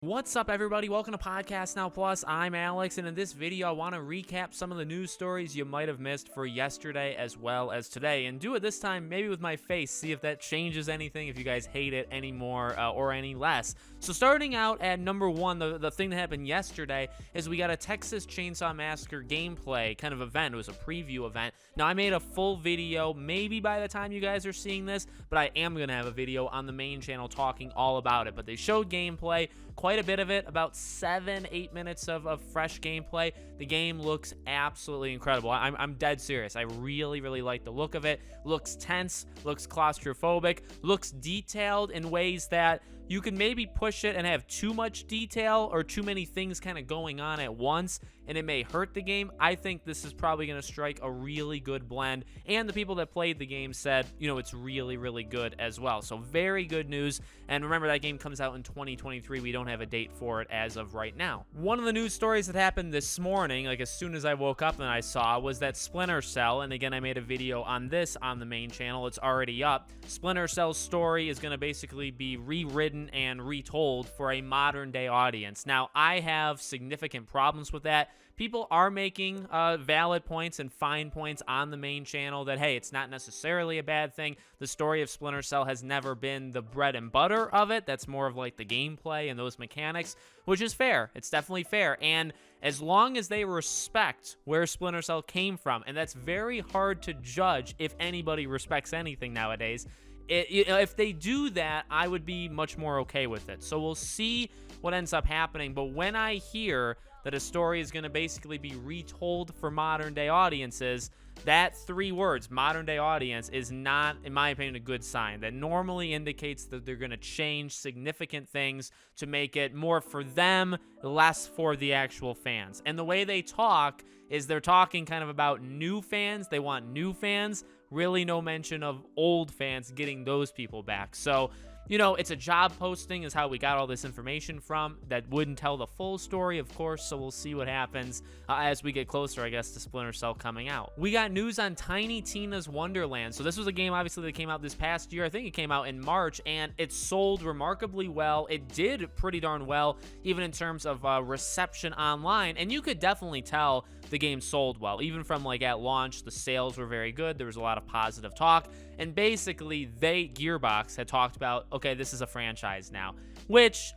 What's up, everybody? Welcome to Podcast Now Plus. I'm Alex, and in this video, I want to recap some of the news stories you might have missed for yesterday as well as today, and do it this time maybe with my face, see if that changes anything, if you guys hate it any more or any less. So starting out at number one, the thing that happened yesterday is we got a Texas Chainsaw Massacre gameplay kind of event. It was a preview event. Now, I made a full video maybe by the time you guys are seeing this, but I am going to have a video on the main channel talking all about it. But they showed gameplay, quite a bit of it, about 7-8 minutes of fresh gameplay. The game looks absolutely incredible. I'm dead serious. I really like the look of it. Looks tense, looks claustrophobic, looks detailed in ways that you can maybe push it and have too much detail or too many things kind of going on at once, and it may hurt the game. I think this is probably going to strike a really good blend, and the people that played the game said, it's really good as well. So very good news, and remember that game comes out in 2023. We don't have a date for it as of right now. One of the news stories that happened this morning, like as soon as I woke up and I saw, was that Splinter Cell, and again, I made a video on this on the main channel. It's already up. Splinter Cell's story is going to basically be rewritten and retold for a modern day audience. Now, I have significant problems with that. People are making valid points and fine points on the main channel that, hey, it's not necessarily a bad thing. The story of Splinter Cell has never been the bread and butter of it. That's more of like the gameplay and those mechanics, which is fair. It's definitely fair. And as long as they respect where Splinter Cell came from, and that's very hard to judge if anybody respects anything nowadays, if they do that, I would be much more okay with it. So we'll see what ends up happening. But when I hear that a story is going to basically be retold for modern day audiences, that 3 words, modern day audience, is not, in my opinion, a good sign. That normally indicates that they're going to change significant things to make it more for them, less for the actual fans. And the way they talk is they're talking kind of about new fans. They want new fans. Really no mention of old fans, getting those people back. So, it's a job posting is how we got all this information from. That wouldn't tell the full story, of course, so we'll see what happens as we get closer, I guess, to Splinter Cell coming out. We got news on Tiny Tina's Wonderland. So this was a game, obviously, that came out this past year. I think it came out in March, and it sold remarkably well. It did pretty darn well, even in terms of reception online, and you could definitely tell the game sold well. Even from at launch, the sales were very good. There was a lot of positive talk, and basically Gearbox had talked about, okay, this is a franchise now, which,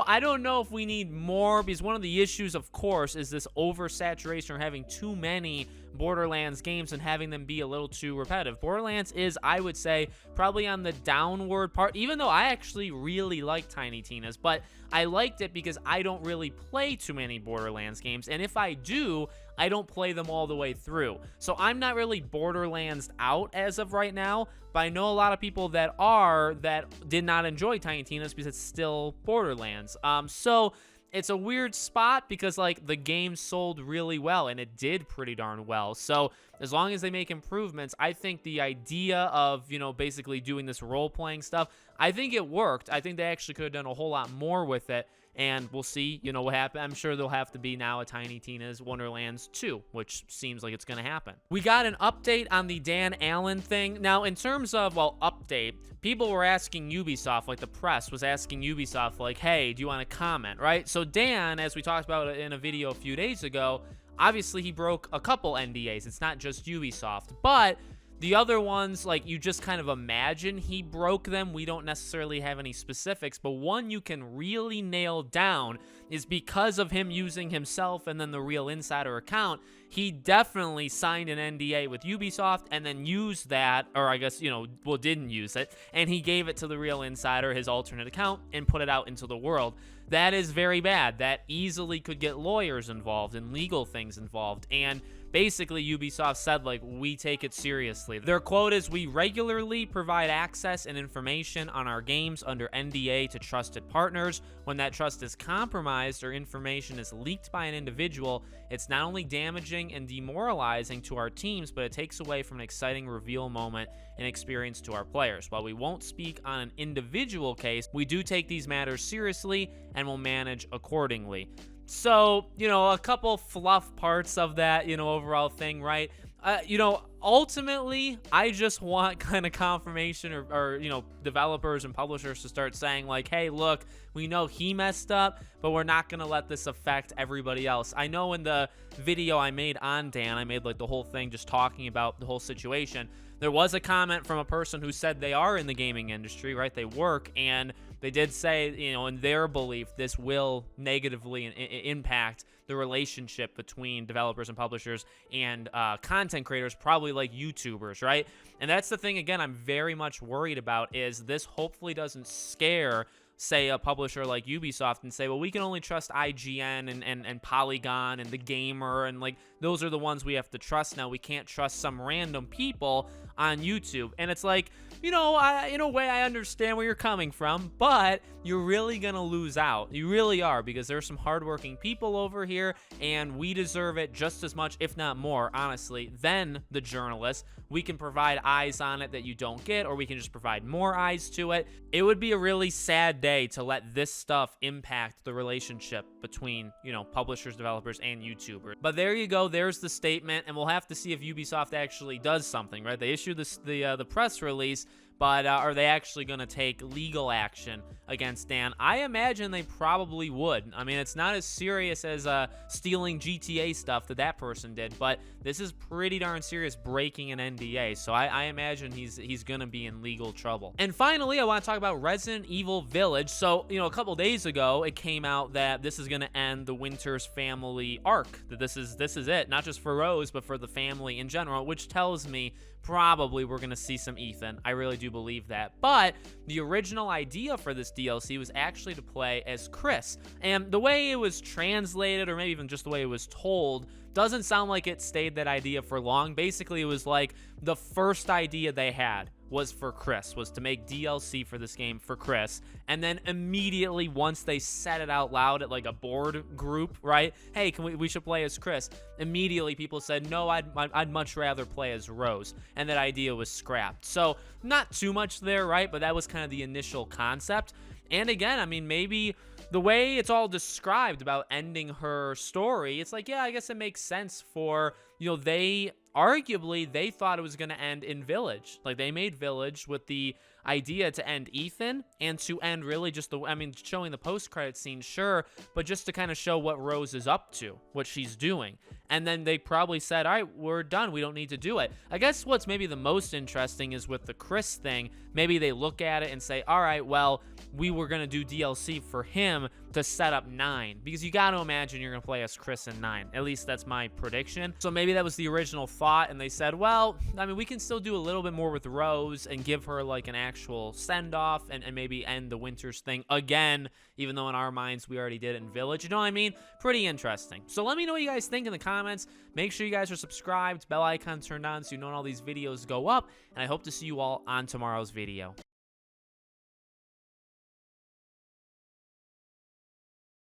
I don't know if we need more, because one of the issues, of course, is this oversaturation or having too many Borderlands games and having them be a little too repetitive. Borderlands is, I would say, probably on the downward part, even though I actually really like Tiny Tina's, but I liked it because I don't really play too many Borderlands games, and if I do, I don't play them all the way through. So I'm not really Borderlands out as of right now, but I know a lot of people that did not enjoy Tiny Tina's because it's still Borderlands. So it's a weird spot because the game sold really well, and it did pretty darn well. So as long as they make improvements, I think the idea of, basically doing this role-playing stuff, I think it worked. I think they actually could have done a whole lot more with it, and we'll see, what happens. I'm sure there'll have to be now a Tiny Tina's Wonderlands 2, which seems like it's going to happen. We got an update on the Dan Allen thing. Now, in terms of, update, people were asking Ubisoft, the press was asking Ubisoft, hey, do you want to comment, right? So Dan, as we talked about in a video a few days ago, obviously he broke a couple NDAs. It's not just Ubisoft, but the other ones, you just kind of imagine he broke them. We don't necessarily have any specifics, but one you can really nail down is because of him using himself and then the Real Insider account, he definitely signed an NDA with Ubisoft and then used that, or I guess, didn't use it, and he gave it to the Real Insider, his alternate account, and put it out into the world. That is very bad. That easily could get lawyers involved and legal things involved, and basically Ubisoft said, we take it seriously. Their quote is, "We regularly provide access and information on our games under NDA to trusted partners. When that trust is compromised or information is leaked by an individual, it's not only damaging and demoralizing to our teams, but it takes away from an exciting reveal moment and experience to our players. While we won't speak on an individual case, we do take these matters seriously and will manage accordingly." So, a couple fluff parts of that, overall thing, right? ultimately, I just want kind of confirmation or you know, developers and publishers to start saying like, hey, look, we know he messed up, but we're not going to let this affect everybody else. I know in the video I made on Dan, I made like the whole thing just talking about the whole situation. There was a comment from a person who said they are in the gaming industry, right? They work, and they did say, you know, in their belief, this will negatively impact the relationship between developers and publishers and content creators, probably like YouTubers, right? And that's the thing, again, I'm very much worried about, is this hopefully doesn't scare, say, a publisher like Ubisoft and say, well, we can only trust IGN and Polygon and The Gamer, and like those are the ones we have to trust now. We can't trust some random people on YouTube. And it's like, you know, in a way I understand where you're coming from, but you're really gonna lose out. You really are, because there's some hardworking people over here, and we deserve it just as much, if not more, honestly, than the journalists. We can provide eyes on it that you don't get, or we can just provide more eyes to it. It would be a really sad day to let this stuff impact the relationship between, you know, publishers, developers, and YouTubers. But there you go. There's the statement, and we'll have to see if Ubisoft actually does something, right? They issued the press release, but are they actually going to take legal action against Dan? I imagine they probably would. I mean, it's not as serious as stealing GTA stuff that person did, but this is pretty darn serious, breaking an NDA. So I imagine he's going to be in legal trouble. And finally, I want to talk about Resident Evil Village. So, you know, a couple days ago, it came out that this is going to end the Winters family arc. That this is it, not just for Rose, but for the family in general, which tells me probably we're going to see some Ethan. I really do believe that. But the original idea for this DLC was actually to play as Chris. And the way it was translated, or maybe even just the way it was told, doesn't sound like it stayed that idea for long. Basically, it was like the first idea they had was for Chris, was to make DLC for this game for Chris. And then immediately, once they said it out loud at like a board group, right? Hey, we should play as Chris. Immediately, people said, no, I'd much rather play as Rose. And that idea was scrapped. So not too much there, right? But that was kind of the initial concept. And again, I mean, maybe the way it's all described about ending her story, it's like, yeah, I guess it makes sense for, you know, they thought it was going to end in Village. Like, they made Village with the idea to end Ethan and to end really just showing the post-credit scene, sure, but just to kind of show what Rose is up to, what she's doing. And then they probably said, all right, we're done. We don't need to do it. I guess what's maybe the most interesting is with the Chris thing, maybe they look at it and say, all right, well, we were going to do DLC for him to set up 9, because you got to imagine you're going to play as Chris in 9. At least that's my prediction. So maybe that was the original thought, and they said, well, I mean, we can still do a little bit more with Rose and give her like an actual send-off and maybe end the Winters thing again, even though in our minds we already did it in Village. You know what I mean? Pretty interesting. So let me know what you guys think in the comments. Make sure you guys are subscribed, bell icon turned on so you know when all these videos go up, and I hope to see you all on tomorrow's video.